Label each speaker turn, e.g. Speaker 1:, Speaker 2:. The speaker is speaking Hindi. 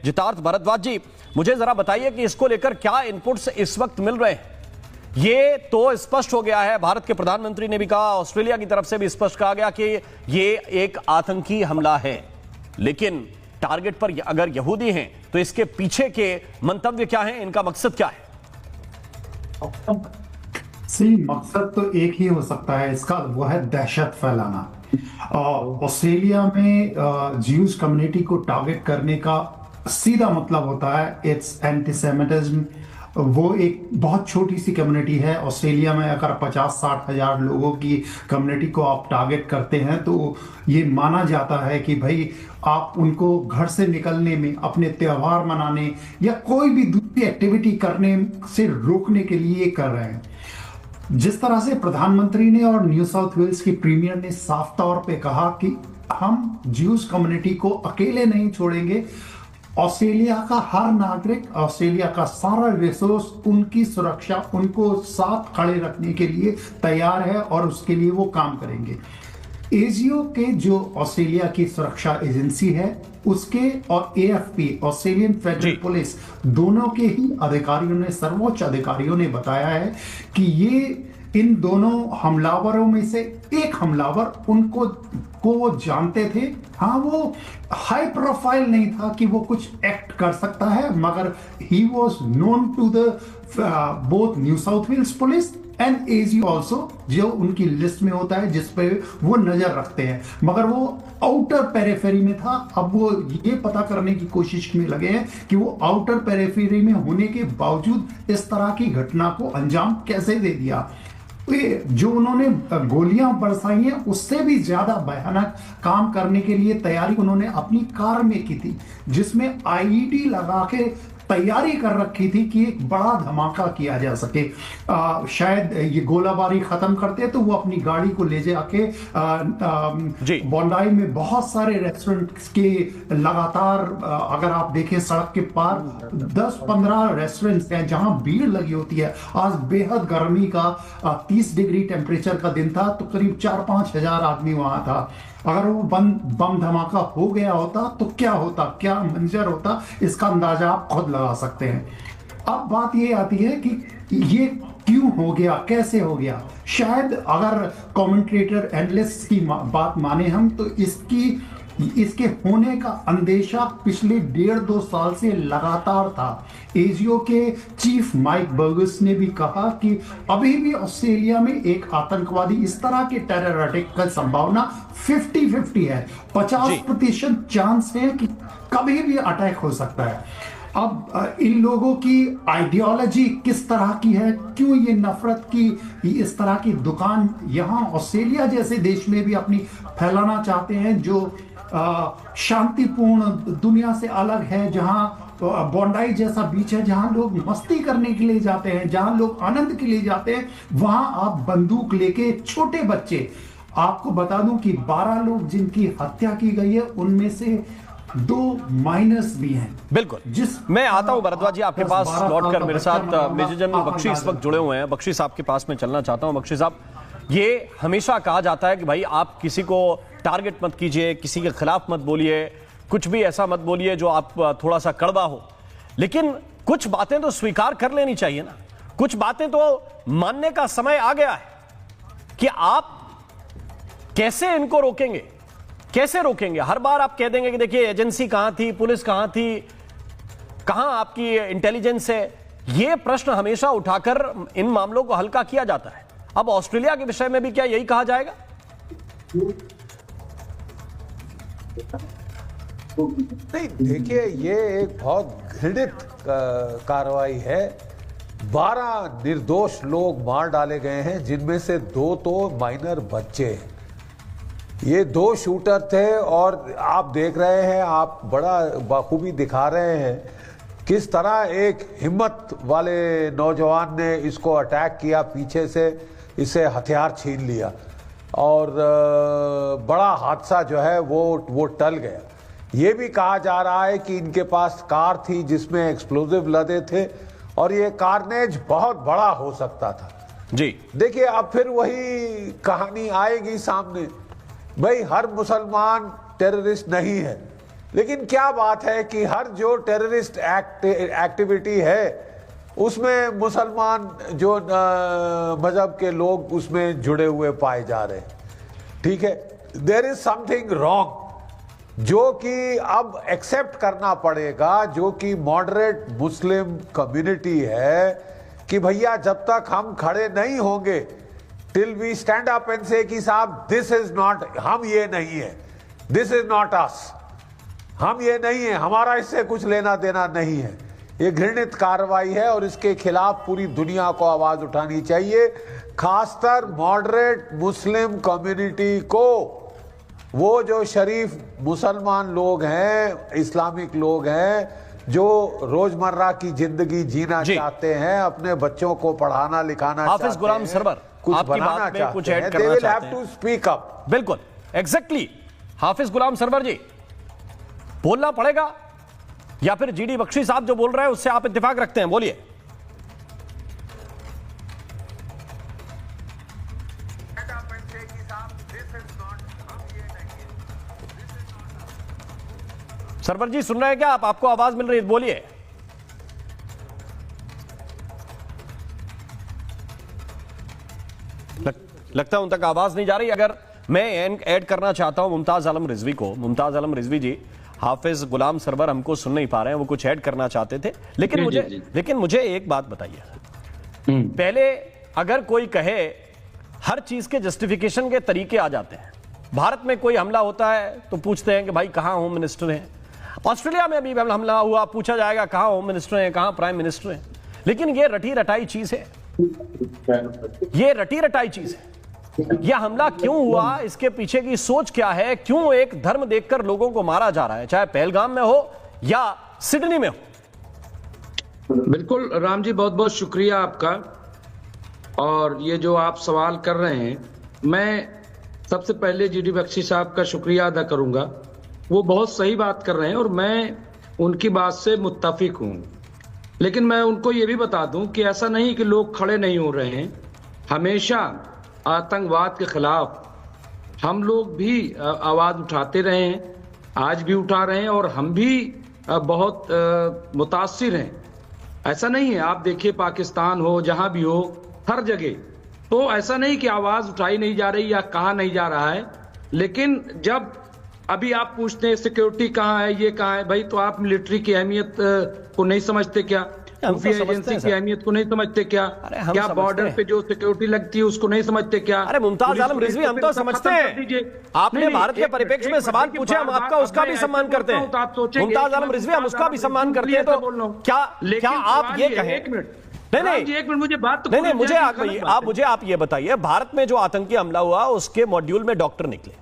Speaker 1: जितार्थ भारद्वाज जी, मुझे जरा बताइए कि इसको लेकर क्या इनपुट्स इस वक्त मिल रहे हैं। ये तो स्पष्ट हो गया है, भारत के प्रधानमंत्री ने भी कहा, ऑस्ट्रेलिया की तरफ से भी स्पष्ट कहा गया कि ये एक आतंकी हमला है, लेकिन टारगेट पर अगर यहूदी हैं तो इसके पीछे के मंतव्य क्या हैं, इनका मकसद क्या है?
Speaker 2: मकसद तो एक ही हो सकता है इसका, वो है दहशत फैलाना। ऑस्ट्रेलिया में ज्यूज कम्युनिटी को टारगेट करने का सीधा मतलब होता है इट्स एंटीसेमिटिज्म। वो एक बहुत छोटी सी कम्युनिटी है ऑस्ट्रेलिया में। अगर 50-60 हजार लोगों की कम्युनिटी को आप टारगेट करते हैं तो ये माना जाता है कि भाई आप उनको घर से निकलने में, अपने त्योहार मनाने या कोई भी दूसरी एक्टिविटी करने से रोकने के लिए कर रहे हैं। जिस तरह से प्रधानमंत्री ने और न्यू साउथ वेल्स की प्रीमियर ने साफ तौर पे कहा कि हम ज्यूज कम्युनिटी को अकेले नहीं छोड़ेंगे, ऑस्ट्रेलिया का हर नागरिक, ऑस्ट्रेलिया का सारा रिसोर्स, उनकी सुरक्षा, उनको साथ खड़े रखने के लिए तैयार है और उसके लिए वो काम करेंगे। एजीओ के जो ऑस्ट्रेलिया की सुरक्षा एजेंसी है उसके और एएफपी ऑस्ट्रेलियन फेडरल पुलिस दोनों के ही अधिकारियों ने, सर्वोच्च अधिकारियों ने बताया है कि ये इन दोनों हमलावरों में से एक हमलावर उनको वो जानते थे। हाँ, वो हाई प्रोफाइल नहीं था कि वो कुछ एक्ट कर सकता है, मगर he was known to the both New South Wales police and ASIO also, जो उनकी लिस्ट में होता है जिस पे वो नजर रखते हैं, मगर वो आउटर पेरिफेरी में था। अब वो ये पता करने की कोशिश में लगे हैं कि वो आउटर पेरिफेरी में होने के बावजूद इस तरह की घटना को अंजाम कैसे दे दिया। जो उन्होंने गोलियां बरसाई हैं उससे भी ज्यादा भयानक काम करने के लिए तैयारी उन्होंने अपनी कार में की थी, जिसमें आईईडी लगा के तैयारी कर रखी थी कि एक बड़ा धमाका किया जा सके। शायद ये गोलाबारी खत्म करते तो वो अपनी गाड़ी को ले जाके बोंडाई में बहुत सारे रेस्टोरेंट्स के लगातार, अगर आप देखें सड़क के पार 10-15 रेस्टोरेंट्स हैं जहां भीड़ लगी होती है। आज बेहद गर्मी का 30 डिग्री टेम्परेचर का दिन था, तो करीब 4-5 हजार आदमी वहां था। अगर वो बम धमाका हो गया होता तो क्या होता, क्या मंजर होता, इसका अंदाजा आप खुद लगा सकते हैं। अब बात ये आती है कि ये क्यों हो गया, कैसे हो गया। शायद अगर कमेंटेटर एनालिस्ट की बात माने हम तो इसके होने का अंदेशा पिछले 1.5-2 साल से लगातार था। एजीओ के चीफ माइक बर्गस ने भी कहा कि अभी भी ऑस्ट्रेलिया में एक आतंकवादी, इस तरह के टेरर अटैक का संभावना 50-50 है। 50% चांस है कि कभी भी अटैक हो सकता है। अब इन लोगों की आइडियोलॉजी किस तरह की है, क्यों ये नफरत की इस तरह की दुकान यहाँ ऑस्ट्रेलिया जैसे देश में भी अपनी फैलाना चाहते हैं, जो शांतिपूर्ण दुनिया से अलग है, जहाँ बोंडाई जैसा बीच है, जहां लोग मस्ती करने के लिए जाते हैं, जहां लोग आनंद के लिए जाते हैं, वहां आप बंदूक लेके छोटे बच्चे, आपको बता दूं कि 12 लोग जिनकी हत्या की गई है उनमें से 2 माइनर्स भी हैं।
Speaker 1: बिल्कुल, मैं आता हूं भरद्वाज जी आपके पास लौटकर। मेरे साथ मेजर जनरल बख्शी इस वक्त जुड़े हुए हैं। बख्शी साहब के पास में चलना चाहता हूं। बख्शी साहब, ये हमेशा कहा जाता है कि भाई आप किसी को टारगेट मत कीजिए, किसी के खिलाफ मत बोलिए, कुछ भी ऐसा मत बोलिए जो आप थोड़ा सा कड़वा हो, लेकिन कुछ बातें तो स्वीकार कर लेनी चाहिए ना। कुछ बातें तो मानने का समय आ गया है कि आप कैसे इनको रोकेंगे, कैसे रोकेंगे। हर बार आप कह देंगे कि देखिए एजेंसी कहां थी, पुलिस कहां थी, कहां आपकी इंटेलिजेंस है। यह प्रश्न हमेशा उठाकर इन मामलों को हल्का किया जाता है। अब ऑस्ट्रेलिया के विषय में भी क्या यही कहा जाएगा?
Speaker 3: नहीं, देखिए ये एक बहुत घृणित कार्रवाई है। 12 निर्दोष लोग मार डाले गए हैं, जिनमें से 2 तो माइनर बच्चे हैं। ये 2 शूटर थे और आप देख रहे हैं, आप बड़ा बखूबी दिखा रहे हैं किस तरह एक हिम्मत वाले नौजवान ने इसको अटैक किया, पीछे से इसे हथियार छीन लिया और बड़ा हादसा जो है वो टल गया। ये भी कहा जा रहा है कि इनके पास कार थी जिसमें एक्सप्लोजिव लदे थे और ये कार्नेज बहुत बड़ा हो सकता था।
Speaker 1: जी
Speaker 3: देखिए, अब फिर वही कहानी आएगी सामने। भाई, हर मुसलमान टेररिस्ट नहीं है, लेकिन क्या बात है कि हर जो टेररिस्ट एक्टिविटी है उसमें मुसलमान जो मजहब के लोग उसमें जुड़े हुए पाए जा रहे हैं। ठीक है, देयर इज समथिंग रॉन्ग जो कि अब एक्सेप्ट करना पड़ेगा, जो कि मॉडरेट मुस्लिम कम्युनिटी है, कि भैया जब तक हम खड़े नहीं होंगे, till we stand up and से कि साहब दिस इज नॉट, हम ये नहीं है, दिस इज नॉट अस, हम ये नहीं है, हमारा इससे कुछ लेना देना नहीं है। ये घृणित कार्रवाई है और इसके खिलाफ पूरी दुनिया को आवाज उठानी चाहिए, खासकर मॉडरेट मुस्लिम कम्युनिटी को। वो जो शरीफ मुसलमान लोग हैं, इस्लामिक लोग हैं, जो रोजमर्रा की जिंदगी जीना चाहते हैं, अपने बच्चों को पढ़ाना लिखाना चाहते हैं,
Speaker 1: हाफिज गुलाम सरवर
Speaker 3: कुछ
Speaker 1: आपकी
Speaker 3: बनाना
Speaker 1: बात में
Speaker 3: चाहते
Speaker 1: कुछ
Speaker 3: हैं,
Speaker 1: ऐड
Speaker 3: they
Speaker 1: करना
Speaker 3: will
Speaker 1: चाहते
Speaker 3: have
Speaker 1: हैं।
Speaker 3: to speak up।
Speaker 1: बिल्कुल, एग्जैक्टली हाफिज गुलाम सरवर जी, बोलना पड़ेगा या फिर जीडी बख्शी साहब जो बोल रहे हैं उससे आप इत्तेफाक रखते हैं? बोलिए। सरवर जी सुन रहे हैं क्या आप? आपको आवाज मिल रही है? बोलिए। लगता है उन तक आवाज नहीं जा रही। अगर मैं ऐड करना चाहता हूं मुमताज आलम रिजवी को। मुमताज आलम रिजवी जी, हाफिज गुलाम सरवर हमको सुन नहीं पा रहे हैं, वो कुछ ऐड करना चाहते थे, लेकिन मुझे एक बात बताइए। पहले अगर कोई कहे, हर चीज के जस्टिफिकेशन के तरीके आ जाते हैं। भारत में कोई हमला होता है तो पूछते हैं कि भाई कहां होम मिनिस्टर हैं। ऑस्ट्रेलिया में भी हमला हुआ, पूछा जाएगा कहां होम मिनिस्टर हैं, कहां प्राइम मिनिस्टर हैं। लेकिन ये रटी रटाई चीज है, ये रटी रटाई चीज है। यह हमला क्यों हुआ, इसके पीछे की सोच क्या है? क्यों एक धर्म देखकर लोगों को मारा जा रहा है, चाहे पहलगाम में हो या सिडनी में हो?
Speaker 4: बिल्कुल राम जी, बहुत बहुत शुक्रिया आपका। और ये जो आप सवाल कर रहे हैं, मैं सबसे पहले जीडी बख्शी साहब का शुक्रिया अदा करूंगा। वो बहुत सही बात कर रहे हैं और मैं उनकी बात से मुत्तफिक हूं। लेकिन मैं उनको ये भी बता दूं कि ऐसा नहीं कि लोग खड़े नहीं हो रहे हैं। हमेशा आतंकवाद के खिलाफ हम लोग भी आवाज उठाते रहे हैं, आज भी उठा रहे हैं और हम भी बहुत मुतासिर हैं। ऐसा नहीं है, आप देखिए पाकिस्तान हो, जहां भी हो, हर जगह तो ऐसा नहीं कि आवाज उठाई नहीं जा रही या कहा नहीं जा रहा है। लेकिन जब अभी आप पूछते हैं सिक्योरिटी कहाँ है, ये कहाँ है, भाई तो आप मिलिट्री की अहमियत को नहीं समझते क्या? खुफिया एजेंसी की अहमियत को नहीं समझते क्या? क्या बॉर्डर पे जो सिक्योरिटी लगती है उसको नहीं समझते क्या?
Speaker 1: अरे मुमताज आलम रिजवी, हम तो समझते हैं। आपने भारत के परिप्रेक्ष्य में सवाल पूछे, हम आपका उसका भी सम्मान करते हैं। मुमताज आलम रिजवी, हम उसका भी सम्मान करते हैं। तो क्या आप ये कहें? नहीं,
Speaker 2: एक मिनट मुझे बात तो
Speaker 1: नहीं, मुझे आप ये बताइए, भारत में जो आतंकी हमला हुआ उसके मॉड्यूल में डॉक्टर निकले,